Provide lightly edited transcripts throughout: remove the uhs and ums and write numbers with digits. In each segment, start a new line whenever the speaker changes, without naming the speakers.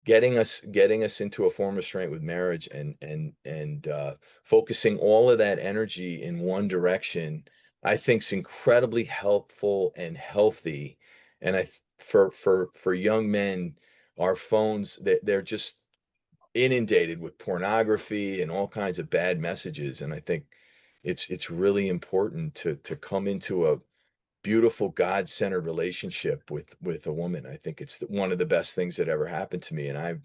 getting us into a form of strength with marriage, and focusing all of that energy in one direction, I think is incredibly helpful and healthy. And for young men, our phones, they're just inundated with pornography and all kinds of bad messages. And I think it's really important to come into a beautiful God-centered relationship with a woman. I think it's one of the best things that ever happened to me, and I'm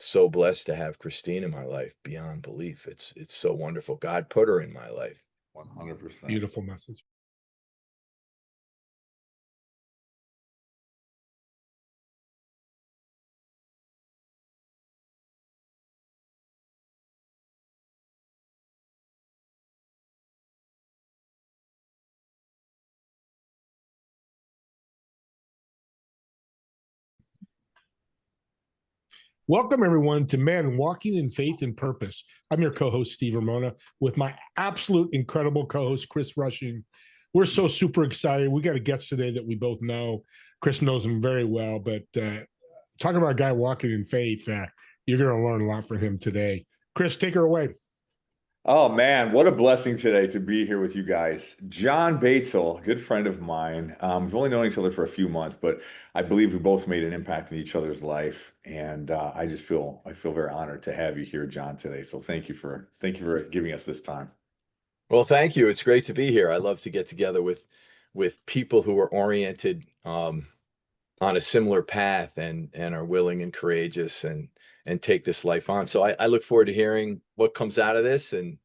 so blessed to have Christine in my life beyond belief. It's so wonderful. God put her in my life.
100%.
Beautiful message. Welcome, everyone, to Man Walking in Faith and Purpose. I'm your co-host, Steve Ramona, with my absolute incredible co-host, Chris Rushing. We're so super excited. We got a guest today that we both know. Chris knows him very well, but talking about a guy walking in faith, you're going to learn a lot from him today. Chris, take her away.
Oh man, what a blessing today to be here with you guys. John Baitsell, a good friend of mine. We've only known each other for a few months, but I believe we both made an impact in each other's life, and I feel very honored to have you here, John, today. So thank you for giving us this time.
Well, thank you. It's great to be here. I love to get together with people who are oriented on a similar path and are willing and courageous and take this life on. So I look forward to hearing what comes out of this and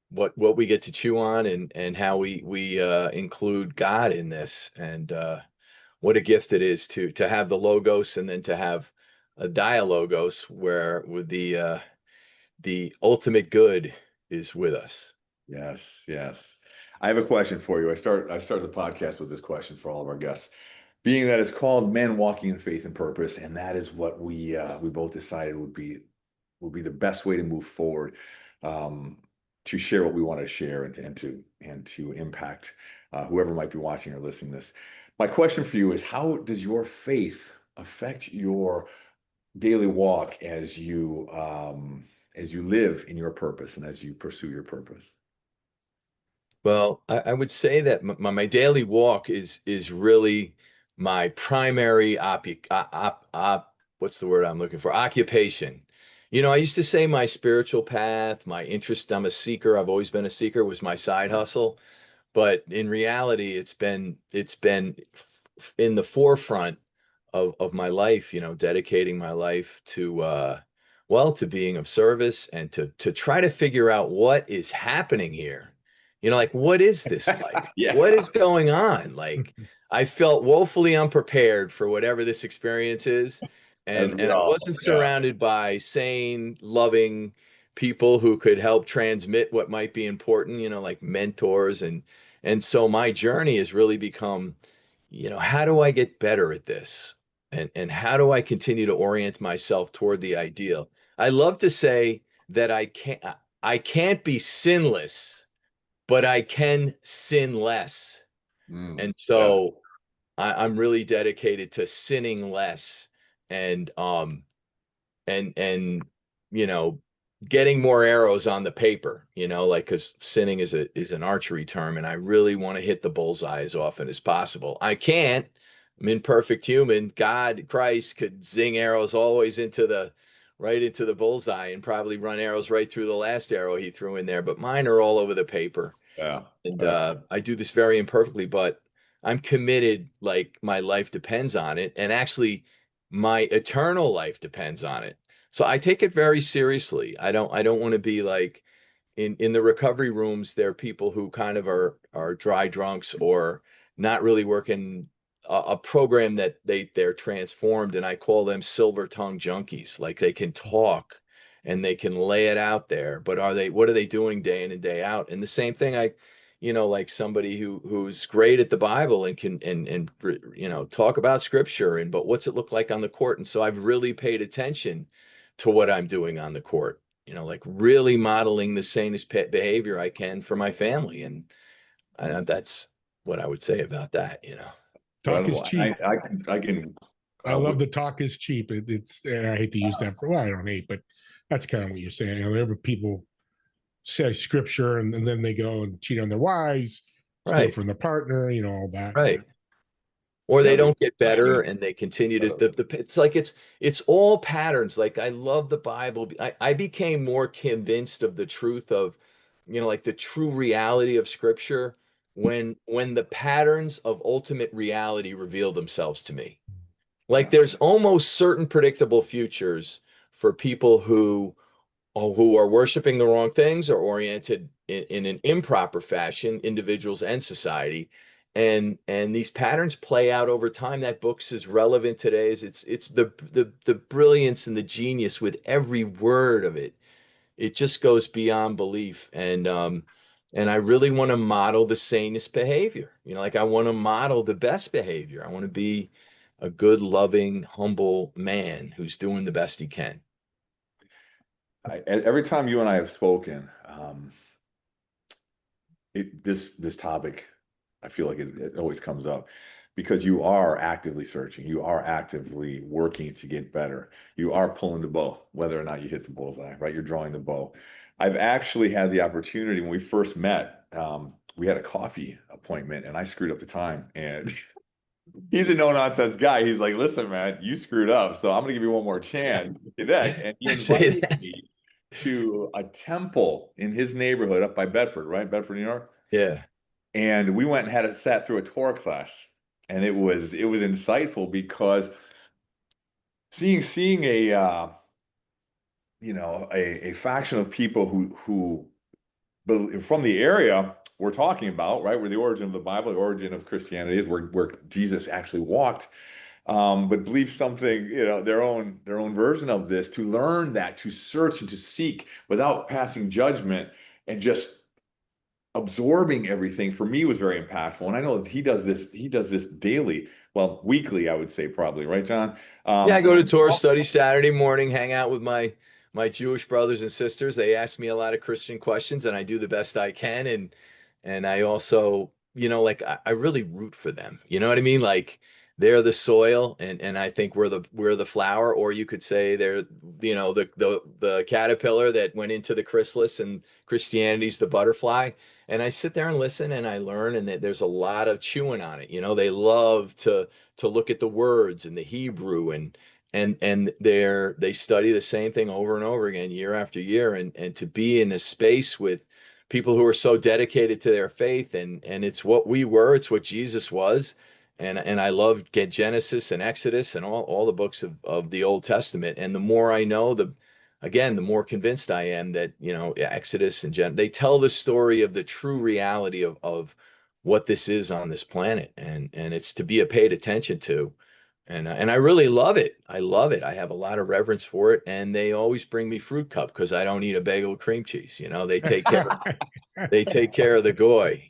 what we get to chew on and how we include God in this. And what a gift it is to have the logos and then to have a dialogos where with the ultimate good is with us.
Yes, yes. I have a question for you. I start the podcast with this question for all of our guests. Being that it's called Men Walking in Faith and Purpose, and that is what we both decided would be the best way to move forward, to share what we want to share and to impact whoever might be watching or listening to this. My question for you is, how does your faith affect your daily walk as you live in your purpose and as you pursue your purpose?
Well, I would say that my daily walk is really my primary what's the word I'm looking for? Occupation. You know, I used to say my spiritual path, my interest, I'm a seeker, I've always been a seeker, was my side hustle. But in reality, it's been in the forefront of my life, you know, dedicating my life to well, to being of service and to try to figure out what is happening here. You know, like what is this like?
Yeah.
What is going on? Like I felt woefully unprepared for whatever this experience is.
As we
And I
all,
wasn't
yeah.
surrounded by sane, loving people who could help transmit what might be important, you know, like mentors. And so my journey has really become, you know, how do I get better at this? And how do I continue to orient myself toward the ideal? I love to say that I can't be sinless, but I can sin less. And
Yeah.
so I'm really dedicated to sinning less and and you know, getting more arrows on the paper, you know, like because sinning is an archery term, and I really want to hit the bullseye as often as possible. I can't. I'm imperfect human. God, Christ could zing arrows always right into the bullseye and probably run arrows right through the last arrow he threw in there. But mine are all over the paper.
Yeah.
And
Yeah.
I do this very imperfectly, but I'm committed, like my life depends on it. And actually, my eternal life depends on it. So I take it very seriously. I don't want to be like in the recovery rooms, there are people who kind of are dry drunks or not really working a program that they're transformed, and I call them silver tongue junkies. Like they can talk and they can lay it out there, but what are they doing day in and day out? And the same thing, you know, like somebody who's great at the Bible and can and you know, talk about scripture, but what's it look like on the court? And so I've really paid attention to what I'm doing on the court, you know, like really modeling the sanest behavior I can for my family. And that's what I would say about that, you know.
Talk is
Incredible.
cheap.
I can
I love the talk is cheap. It's I hate to use that for, well, I don't hate, but that's kind of what you're saying. Whenever people say scripture and then they go and cheat on their wives, steal
Right,
from their partner, all that.
right. Or
Yeah,
they
but
don't get better and they continue to it's like it's all patterns. Like I love the Bible. I became more convinced of the truth of, like the true reality of scripture when the patterns of ultimate reality reveal themselves to me. Like
yeah,
there's almost certain predictable futures for people who are worshiping the wrong things or oriented in an improper fashion, individuals and society. And these patterns play out over time. That book's as relevant today as it's the brilliance and the genius with every word of it. It just goes beyond belief. And I really want to model the sanest behavior. Like I want to model the best behavior. I want to be a good, loving, humble man who's doing the best he can.
every time you and I have spoken, this topic, I feel like it always comes up because you are actively searching, you are actively working to get better, you are pulling the bow, whether or not you hit the bullseye, right? You're drawing the bow. I've actually had the opportunity when we first met. We had a coffee appointment, and I screwed up the time, and he's a no-nonsense guy. He's like, listen, man, you screwed up, so I'm gonna give you one more chance to connect. And he
Say
invited
that.
me to a temple in his neighborhood up by Bedford, right? Bedford, New York.
Yeah.
And we went and sat through a Torah class. And it was insightful because seeing a a faction of people who from the area we're talking about, right? Where the origin of the Bible, the origin of Christianity is, where Jesus actually walked, but believe something, their own version of this, to learn that, to search and to seek without passing judgment and just absorbing everything, for me was very impactful. And I know that he does this daily, well, weekly, I would say, probably, right, John?
Yeah, I go to Torah
Oh,
study Saturday morning, hang out with my Jewish brothers and sisters. They ask me a lot of Christian questions, and I do the best I can. And I also, like I really root for them. You know what I mean? Like they're the soil, and I think we're the flower, or you could say they're, the caterpillar that went into the chrysalis, and Christianity's the butterfly. And I sit there and listen, and I learn, and there's a lot of chewing on it. They love to look at the words in the Hebrew, and they study the same thing over and over again year after year, and to be in a space with people who are so dedicated to their faith, and it's what we were, it's what Jesus was. And I love Genesis and Exodus and all the books of the Old Testament. And the more I know, the more convinced I am that, Exodus and they tell the story of the true reality of what this is on this planet, and it's to be paid attention to. And I really love it. I love it. I have a lot of reverence for it, and they always bring me fruit cup because I don't eat a bagel with cream cheese. They take care of the goy.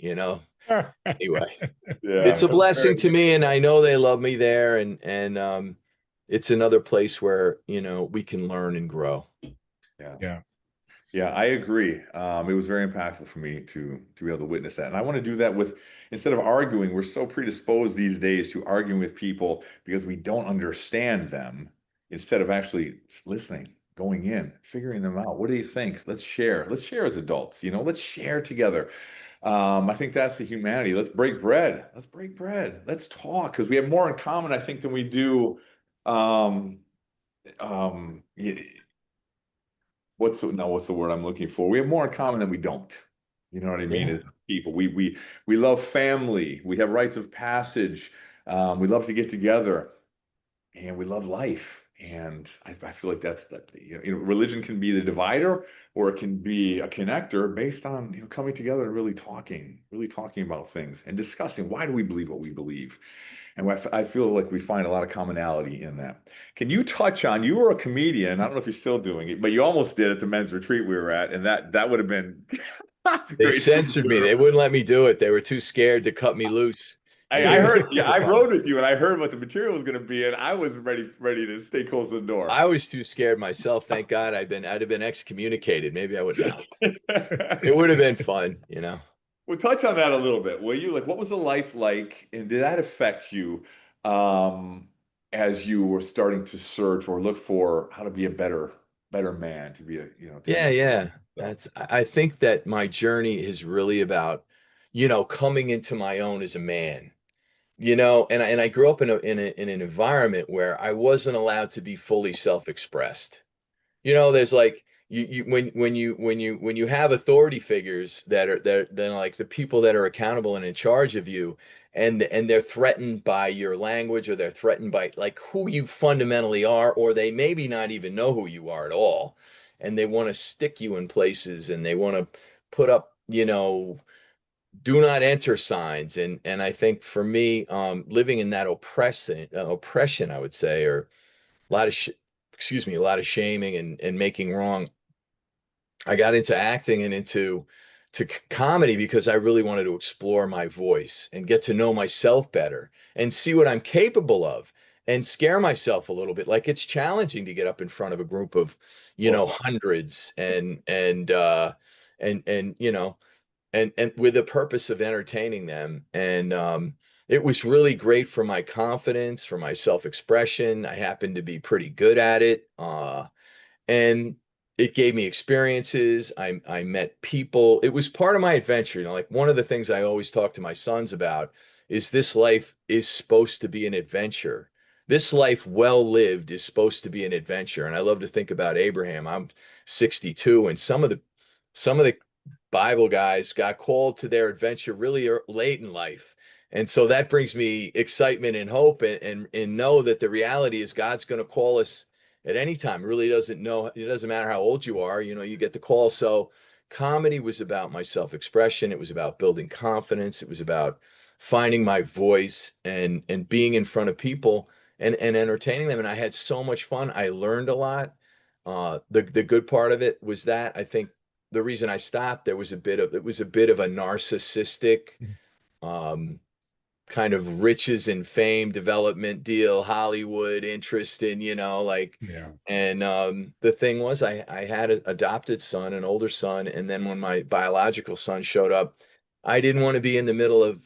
Anyway, it's
yeah,
a
that's
blessing
great.
to me, and I know they love me there, and it's another place where we can learn and grow.
Yeah.
Yeah.
Yeah, I agree. It was very impactful for me to be able to witness that. And I want to do that with, instead of arguing, we're so predisposed these days to arguing with people because we don't understand them, instead of actually listening, going in, figuring them out. What do you think? Let's share. Let's share as adults, let's share together. I think that's the humanity. Let's break bread. Let's break bread. Let's talk, because we have more in common, I think, than we do. Um, um, what's the word I'm looking for? We have more in common than we don't. You know what I mean?
Yeah.
As people, we love family. We have rites of passage. We love to get together, and we love life. And I feel like that's that. Religion can be the divider, or it can be a connector based on coming together and really talking about things and discussing why do we believe what we believe. And I feel like we find a lot of commonality in that. Can you touch on, you were a comedian, I don't know if you're still doing it, but you almost did at the men's retreat we were at, and that would have been
They
great to
censored me.
do.
They wouldn't let me do it. They were too scared to cut me loose and
I
give me
heard, yeah, I
microphone.
rode with you and I heard what the material was going to be, and I was ready to stay close to the door.
I was too scared myself. Thank God I'd have been excommunicated. Maybe I would not. It would have been fun.
Well, touch on that a little bit. Were you like, what was the life like, and did that affect you? Um, as you were starting to search or look for how to be a better man, to be a, to
Yeah,
be
yeah.
so.
I think that my journey is really about, coming into my own as a man. And I grew up in an environment where I wasn't allowed to be fully self-expressed. There's like when you have authority figures that are they're like the people that are accountable and in charge of you, and they're threatened by your language, or they're threatened by like who you fundamentally are, or they maybe not even know who you are at all, and they want to stick you in places, and they want to put up, do not enter signs. And I think for me, living in that oppression, I would say, or a lot of excuse me, a lot of shaming and making wrong. I got into acting and into comedy because I really wanted to explore my voice and get to know myself better and see what I'm capable of and scare myself a little bit. Like it's challenging to get up in front of a group of,
Well,
hundreds and with the purpose of entertaining them. And it was really great for my confidence, for my self-expression. I happened to be pretty good at it. And it gave me experiences. I met people. It was part of my adventure. Like one of the things I always talk to my sons about is this life is supposed to be an adventure. This life well lived is supposed to be an adventure. And I love to think about Abraham. I'm 62, and some of the Bible guys got called to their adventure really late in life. And so that brings me excitement and hope, and know that the reality is God's going to call us at any time. It really doesn't know. It doesn't matter how old you are, you get the call. So comedy was about my self-expression. It was about building confidence. It was about finding my voice and being in front of people and entertaining them. And I had so much fun. I learned a lot. The good part of it was that I think the reason I stopped, it was a bit of a narcissistic, um, kind of riches and fame development deal, Hollywood interest in, like,
Yeah.
and the thing was, I had an adopted son, an older son, and then when my biological son showed up, I didn't want to be in the middle of,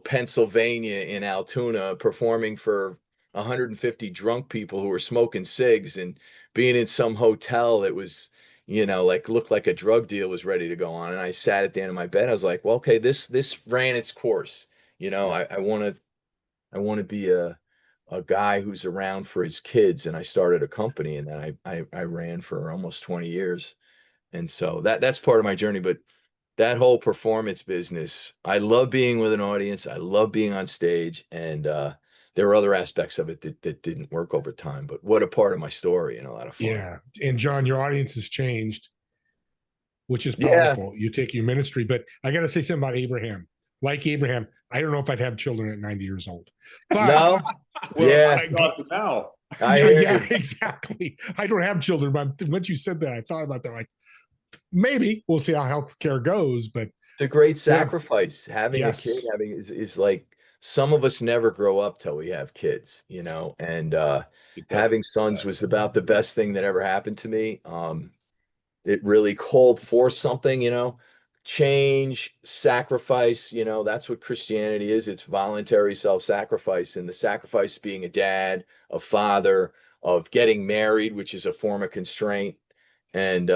Pennsylvania in Altoona performing for 150 drunk people who were smoking cigs and being in some hotel that was, like looked like a drug deal was ready to go on. And I sat at the end of my bed. I was like, well, okay, this ran its course.
yeah.
I want to be a guy who's around for his kids. And I started a company, and then I ran for almost 20 years. And so that's part of my journey. But that whole performance business, I love being with an audience. I love being on stage. And there were other aspects of it that didn't work over time. But what a part of my story, and a lot of fun.
Yeah. And John, your audience has changed, which is
Yeah.
powerful. You take your ministry, but I got to say something about Abraham. Like Abraham, I don't know if I'd have children at 90 years old. But
No.
Well,
Yeah.
now.
I
yeah,
hear
yeah,
you.
exactly. I don't have children, but once you said that, I thought about that. Like maybe we'll see how healthcare goes, but
It's a great
yeah,
sacrifice. Having a kid,
yes,
having is like some of us never grow up till we have kids, and
It
having
definitely
sons
does.
was about the best thing that ever happened to me. It really called for something, change, sacrifice, that's what Christianity is. It's voluntary self-sacrifice, and the sacrifice being a dad, a father, of getting married, which is a form of constraint, and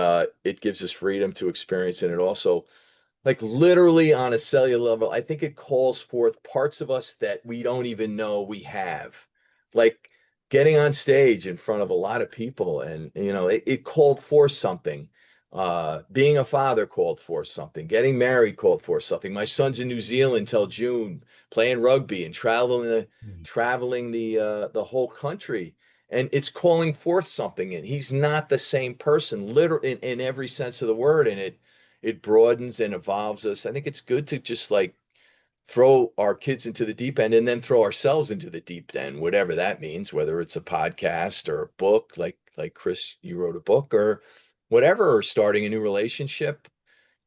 it gives us freedom to experience it. And it also, like literally on a cellular level, I think it calls forth parts of us that we don't even know we have. Like getting on stage in front of a lot of people, and it called for something. Being a father called for something. Getting married called for something. My son's in New Zealand till June, playing rugby and traveling the whole country. And it's calling forth something, and he's not the same person, literally in every sense of the word. And it broadens and evolves us. I think it's good to just like throw our kids into the deep end and then throw ourselves into the deep end, whatever that means, whether it's a podcast or a book, like Chris, you wrote a book, or whatever, or starting a new relationship,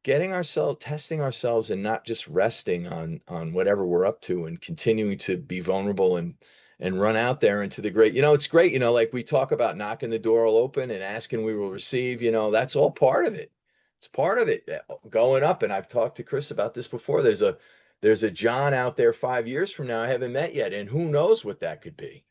getting ourselves, testing ourselves, and not just resting on whatever we're up to, and continuing to be vulnerable and run out there into the great. It's great, like we talk about knocking the door will open and asking we will receive. That's all part of it. It's part of it, going up. And I've talked to Chris about this before. There's a John out there 5 years from now I haven't met yet, and who knows what that could be.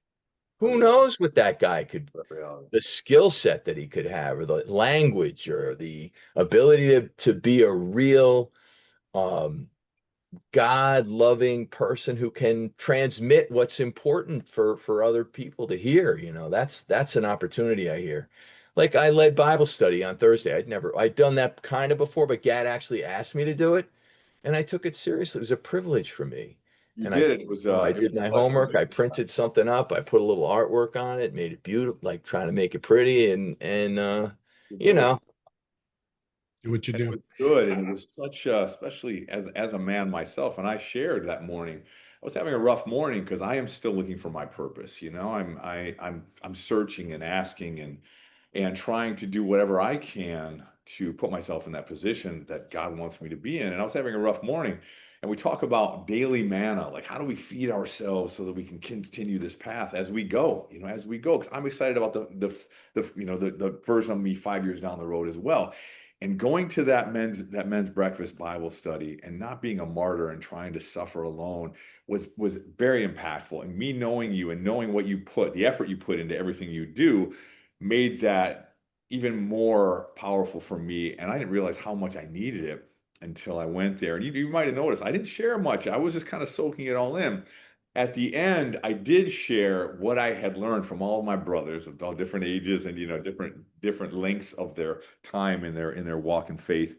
Who knows what that guy could,
Reality.
the skill set that he could have, or the language, or the ability to be a real um, God-loving person who can transmit what's important for other people to hear. That's an opportunity I hear. Like I led Bible study on Thursday. I'd done that kind of before, but Gad actually asked me to do it, and I took it seriously. It was a privilege for me.
You
And I,
did it. It was
I
it was
did
a
my
pleasure to
homework.
make
I
this time.
printed something up. I put a little artwork on it, made it beautiful, like trying to make it pretty, and
You
you
did.
know,
Do what you
And it
do.
was good, and it was such a, especially as a man myself, and I shared that morning. I was having a rough morning because I am still looking for my purpose. I'm searching and asking and trying to do whatever I can to put myself in that position that God wants me to be in. And I was having a rough morning. And we talk about daily manna, like how do we feed ourselves so that we can continue this path as we go, as we go. Because I'm excited about the version of me 5 years down the road as well. And going to that men's breakfast Bible study and not being a martyr and trying to suffer alone was very impactful. And me knowing you and knowing what you put, the effort you put into everything you do, made that even more powerful for me. And I didn't realize how much I needed it until I went there. And you might have noticed I didn't share much. I was just kind of soaking it all in. At the end, I did share what I had learned from all of my brothers of all different ages and different lengths of their time in their walk in faith.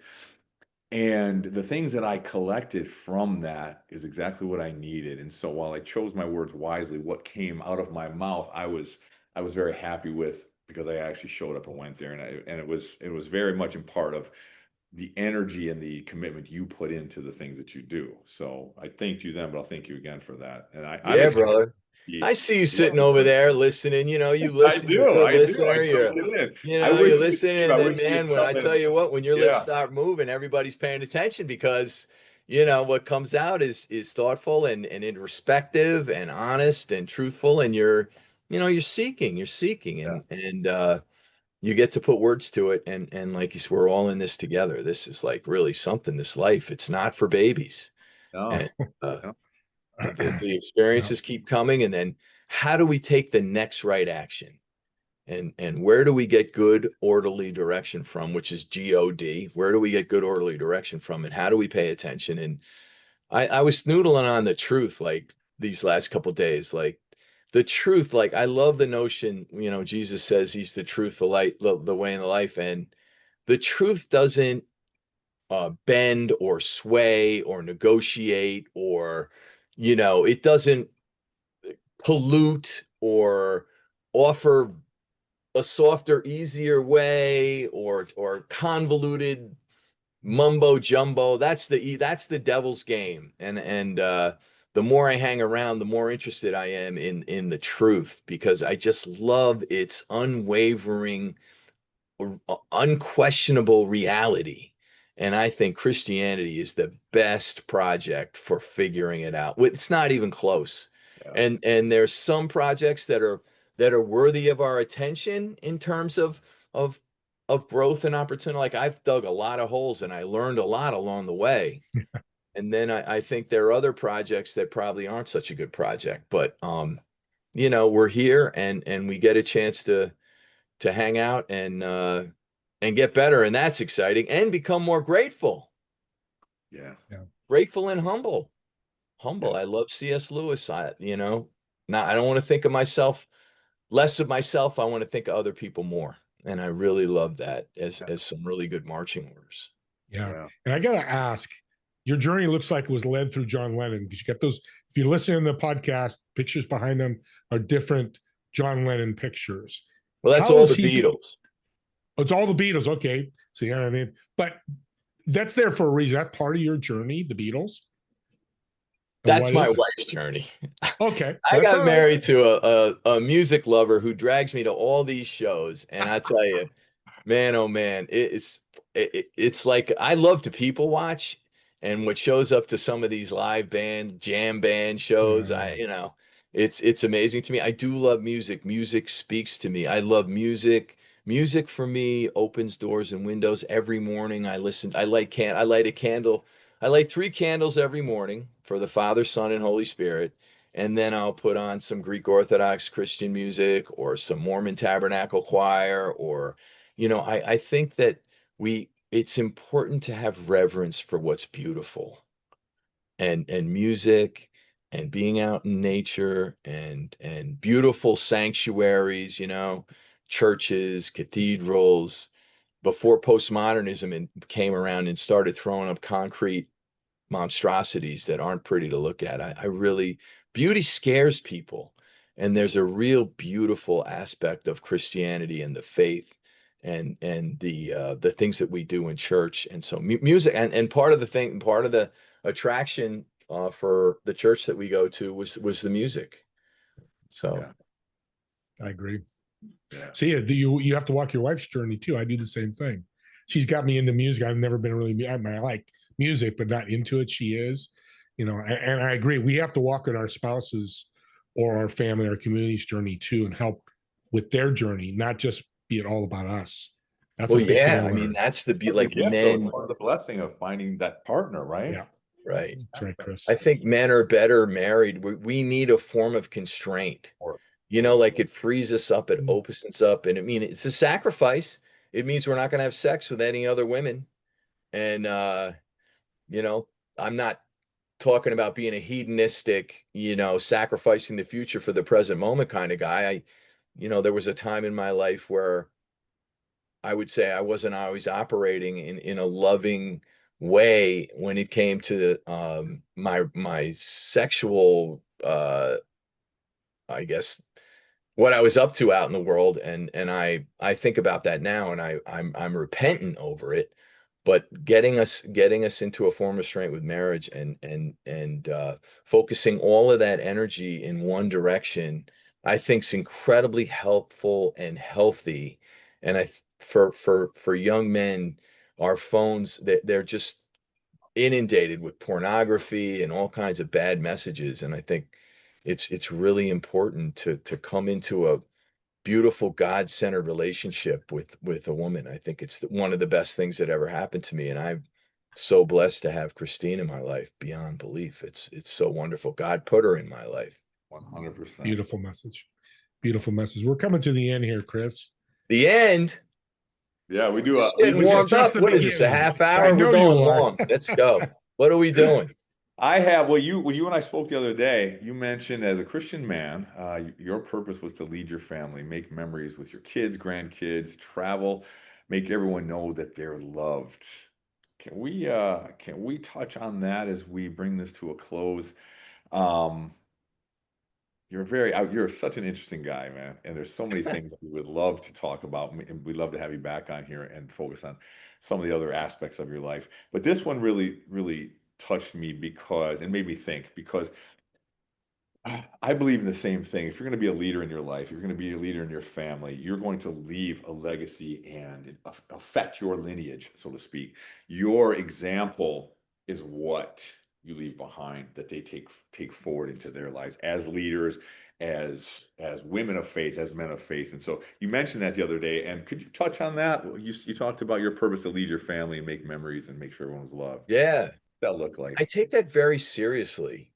And the things that I collected from that is exactly what I needed. And so while I chose my words wisely, what came out of my mouth, I was very happy with, because I actually showed up and went there, and it was very much in part of the energy and the commitment you put into the things that you do. So I thanked you then, but I'll thank you again for that. And I'm
yeah,
excited.
brother. I see you sitting over there listening. You
I
listen, you're a
do,
good
I do. I
listener.
soak it in. I
You
wish you could,
listen,
Steve. I
and then
wish you
man,
could
when
come
I tell
in.
you what, when your lips
Yeah,
start moving, everybody's paying attention because what comes out is thoughtful and introspective and honest and truthful, and you're seeking,
yeah.
and you get to put words to it, and like you said, we're all in this together. This is like really something. This life, it's not for babies,
No,
and uh,
no,
the
Yeah.
experiences keep coming, and then how do we take the next right action, and where do we get good orderly direction from, which is God? Where do we get good orderly direction from, and how do we pay attention? And I was noodling on the truth like these last couple days, like the truth. Like I love the notion, Jesus says he's the truth, the light, the way, and the life, and the truth doesn't bend or sway or negotiate, or it doesn't pollute or offer a softer, easier way, or convoluted mumbo jumbo. That's the devil's game. And the more I hang around, the more interested I am in the truth, because I just love its unwavering, unquestionable reality. And I think Christianity is the best project for figuring it out. It's not even close.
yeah,
And there's some projects that are worthy of our attention in terms of of growth and opportunity. Like I've dug a lot of holes and I learned a lot along the way. And then I think there are other projects that probably aren't such a good project, but we're here, and we get a chance to hang out and get better, and that's exciting, and become more grateful,
yeah,
Yeah.
grateful and humble.
yeah,
I love C.S. Lewis. Now I don't want to think of myself less of myself. I want to think of other people more, and I really love that as some really good marching orders.
Yeah.
yeah,
And I got to ask, your journey looks like it was led through John Lennon, because you get those, if you listen to the podcast, pictures behind them are different John Lennon pictures.
Well, that's
How
all
is
the
he?
Beatles.
Oh, it's all the Beatles. Okay. See, I mean, but that's there for a reason. That part of your journey, the Beatles. And
That's
what
my
is it?
wife's journey.
Okay.
I
That's
got
all right.
married to a music lover who drags me to all these shows, and I tell you, man, oh man, it's like I love to people watch, and what shows up to some of these live band, jam band shows,
Yeah.
it's amazing to me. I do love music. Music speaks to me. I love music. Music for me opens doors and windows. Every morning I listen. I light a candle. I light three candles every morning for the Father, Son, and Holy Spirit. and then I'll put on some Greek Orthodox Christian music or some Mormon Tabernacle Choir, or, I think that it's important to have reverence for what's beautiful, and music, and being out in nature, and beautiful sanctuaries, churches, cathedrals, before postmodernism came around and started throwing up concrete monstrosities that aren't pretty to look at. I really, beauty scares people. And there's a real beautiful aspect of Christianity and the faith, and the things that we do in church. And so music, and part of the attraction for the church that we go to was the music. So
Yeah.
I agree.
Yeah.
So yeah, you have to walk your wife's journey too. I do the same thing. She's got me into music. I've never been really, I like music, but not into it. She is, and I agree. We have to walk in our spouses or our family, our community's journey too, and help with their journey, not just be it all about us. That's
well,
a big thing
yeah,
to
I mean,
learn.
that's the
That's the
like
gift, though. It's
men,
part of the blessing of finding that partner, right?
Yeah,
right?
that's right, Chris.
I think men are better married. We need a form of constraint.
Or
Like it frees us up, it opens us up. And I mean, it's a sacrifice. It means we're not going to have sex with any other women. And, you know, I'm not talking about being a hedonistic, sacrificing the future for the present moment kind of guy. There was a time in my life where I would say I wasn't always operating in a loving way when it came to my sexual, I guess, what I was up to out in the world, and I think about that now, and I'm repentant over it. But getting us into a form of restraint with marriage, and focusing all of that energy in one direction, I think is incredibly helpful and healthy. And for young men, our phones, they're just inundated with pornography and all kinds of bad messages, and I think it's really important to come into a beautiful God-centered relationship with a woman. I think it's one of the best things that ever happened to me, and I'm so blessed to have Christine in my life beyond belief. It's so wonderful. God put her in my life.
100%.
Beautiful message. Beautiful message. We're coming to the end here, Chris.
The end.
Yeah, we do.
Just
We
getting
This is
warmed
just
up.
the
What is this? A
beginning.
half
I
hour? We're
know you
going
are.
long. Let's go. What are we doing?
I have, well, when you and I spoke the other day, you mentioned as a Christian man, your purpose was to lead your family, make memories with your kids, grandkids, travel, make everyone know that they're loved. Can we touch on that as we bring this to a close? Um, you're such an interesting guy, man. And there's so many things we would love to talk about. And we'd love to have you back on here and focus on some of the other aspects of your life. But this one really, really touched me and made me think, because I believe in the same thing. If you're going to be a leader in your life, you're going to be a leader in your family, you're going to leave a legacy and affect your lineage, so to speak. Your example is what you leave behind, that they take forward into their lives as leaders, as women of faith, as men of faith. And so you mentioned that the other day, and could you touch on that? You talked about your purpose to lead your family and make memories and make sure everyone was loved.
Yeah,
What did that look
I
like?
take that very seriously.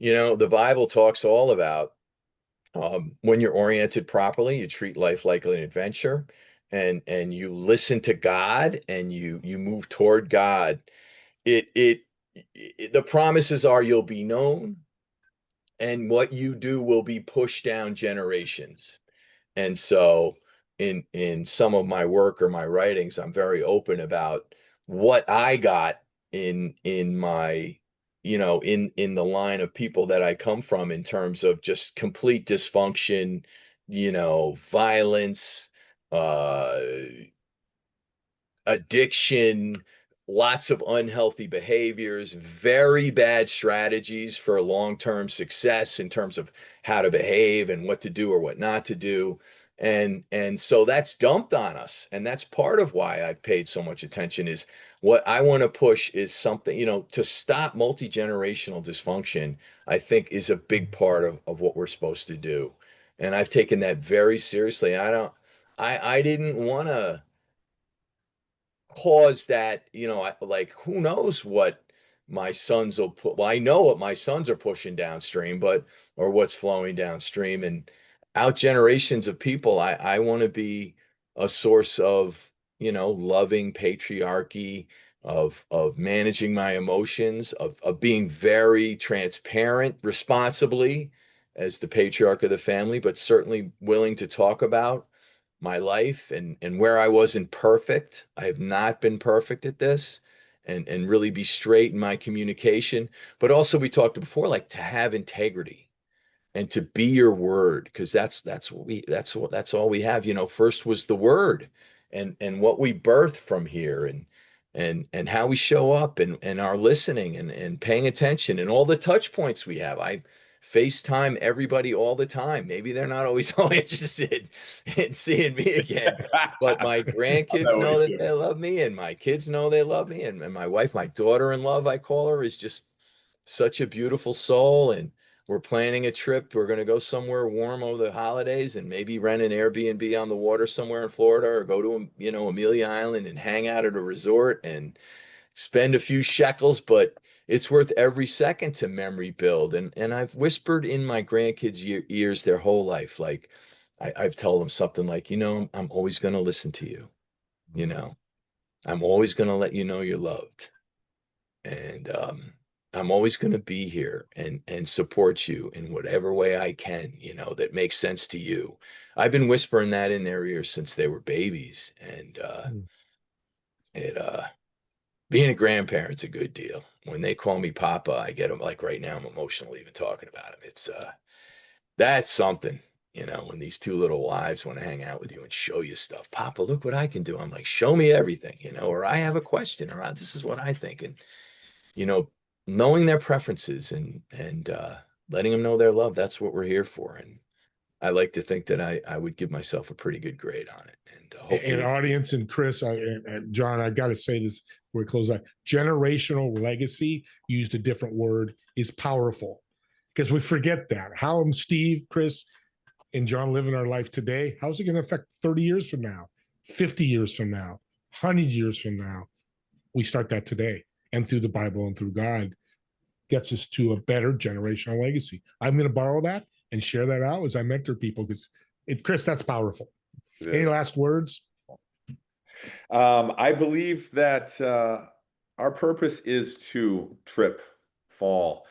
The Bible talks all about, when you're oriented properly, you treat life like an adventure, and you listen to God, and you move toward God. The promises are you'll be known, and what you do will be pushed down generations. And so in some of my work or my writings, I'm very open about what I got in my, in the line of people that I come from, in terms of just complete dysfunction, violence, uh addiction, lots of unhealthy behaviors, very bad strategies for long-term success in terms of how to behave and what to do or what not to do. And so that's dumped on us. And that's part of why I've paid so much attention. Is what I want to push is something, to stop multi-generational dysfunction, I think is a big part of what we're supposed to do. And I've taken that very seriously. I didn't want to cause that, like, who knows what my sons will put, well, I know what my sons are pushing downstream, but, or what's flowing downstream, and out generations of people. I want to be a source of, loving patriarchy, of managing my emotions, of being very transparent responsibly as the patriarch of the family, but certainly willing to talk about my life and where I wasn't perfect. I have not been perfect at this, and really be straight in my communication. But also, we talked before, like, to have integrity and to be your word, because that's all we have. First was the word, and what we birth from here, and how we show up, and our listening, and paying attention, and all the touch points we have. I FaceTime everybody all the time. Maybe they're not always all interested in seeing me again, but my
I'm
grandkids
that way
know that
too.
they love me, and my kids know they love me, and my wife, my daughter in love, I call her, is just such a beautiful soul. And we're planning a trip. We're going to go somewhere warm over the holidays, and maybe rent an Airbnb on the water somewhere in Florida, or go to, Amelia Island, and hang out at a resort and spend a few shekels. But it's worth every second to memory build. And I've whispered in my grandkids' ears their whole life. Like, I've told them something like, I'm always going to listen to you. You know, I'm always going to let you know you're loved. And I'm always going to be here and support you in whatever way I can, that makes sense to you. I've been whispering that in their ears since they were babies. And it being a grandparent's a good deal. When they call me Papa, I get them, like right now. I'm emotional even talking about them. It's that's something. When these two little wives want to hang out with you and show you stuff. Papa, look what I can do. I'm like, show me everything, or I have a question, or this is what I think. And you know, knowing their preferences, and letting them know they're loved. That's what we're here for. And I like to think that I would give myself a pretty good grade on it. And
And
hopefully,
audience, and Chris, and John, I got to say this before we close out. Generational legacy, used a different word, is powerful, because we forget that. How Steve, Chris, and John living our life today, how's it going to affect 30 years from now, 50 years from now, 100 years from now? We start that today, and through the Bible and through God gets us to a better generational legacy. I'm going to borrow that and share that out as I mentor people, because Chris, that's powerful. Any last words?
I believe that our purpose is to trip, fall,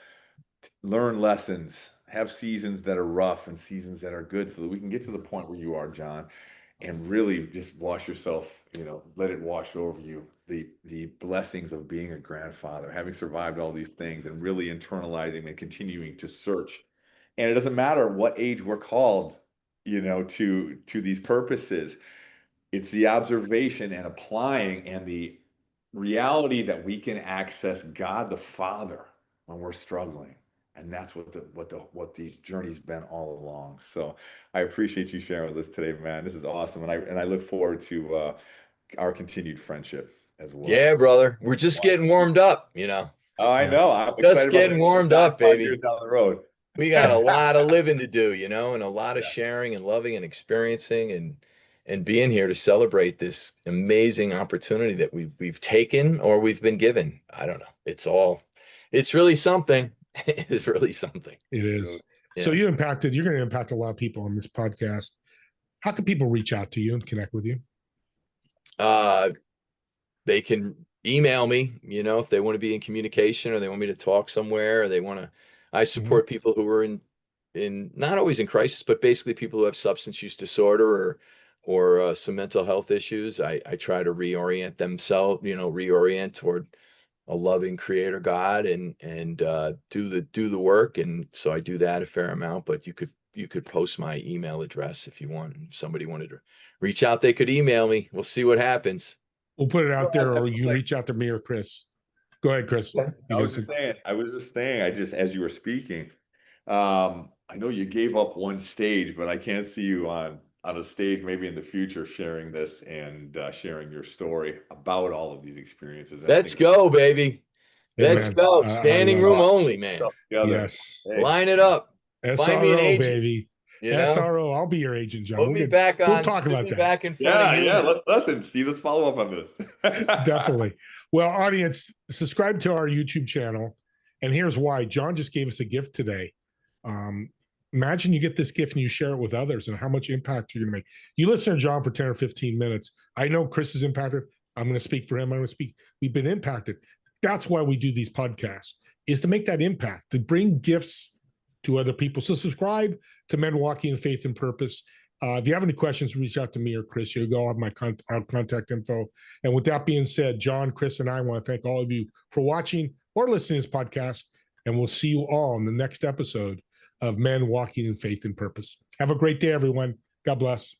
learn lessons, have seasons that are rough and seasons that are good, so that we can get to the point where you are, John, and really just wash yourself, let it wash over you. The blessings of being a grandfather, having survived all these things, and really internalizing and continuing to search. And it doesn't matter what age we're called, to these purposes. It's the observation and applying, and the reality that we can access God the Father when we're struggling. And that's what the journey's been all along. So I appreciate you sharing with us today, man. This is awesome. And I look forward to our continued friendship as well.
yeah, brother, we're just getting warmed up.
Oh, I know. I'm
Yes.
Just
excited about
getting
the
warmed
back
up,
5 years
baby.
down the road.
We got a lot of living to do, and a lot of
Yeah.
sharing and loving and experiencing, and being here to celebrate this amazing opportunity that we've taken, or we've been given. I don't know. It's really something. It's really something.
It is. So
Yeah.
you're going to impact a lot of people on this podcast. How can people reach out to you and connect with you?
They can email me, if they want to be in communication, or they want me to talk somewhere, or I
Mhm.
support people who are in not always in crisis, but basically people who have substance use disorder, or some mental health issues. I try to reorient themselves, reorient toward a loving creator God, and do the work. And so I do that a fair amount. But you could post my email address if you want. If somebody wanted to reach out, they could email me. We'll see what happens.
We'll put it out
I
there, or
feel
you
like
reach out to me or Chris. Go ahead, Chris.
I was just saying, as you were speaking, I know you gave up one stage, but I can't see you on a stage maybe in the future sharing this, and sharing your story about all of these experiences. And I
Let's
think
go, baby. Let's
Amen.
go.
I
Standing
love
room
it.
only, man.
together.
Yes.
Hey,
Line it up. Find me an
SRO,
agent.
baby.
You know,
SRO, I'll be your agent, John.
put me back on.
We'll talk
put
about
me
that.
back in front of
Yeah,
humans.
listen, Steve, let's follow up on this.
Definitely. Well, audience, subscribe to our YouTube channel. And here's why. John just gave us a gift today. Imagine you get this gift and you share it with others and how much impact you're going to make. You listen to John for 10 or 15 minutes. I know Chris is impacted. I'm going to speak for him. I'm going to speak. We've been impacted. That's why we do these podcasts, is to make that impact, to bring gifts to other people. So subscribe to Men Walking in Faith and Purpose. If you have any questions, reach out to me or Chris. You'll go have our contact info. And with that being said, John, Chris, and I want to thank all of you for watching or listening to this podcast. And we'll see you all in the next episode of Men Walking in Faith and Purpose. Have a great day, everyone. God bless.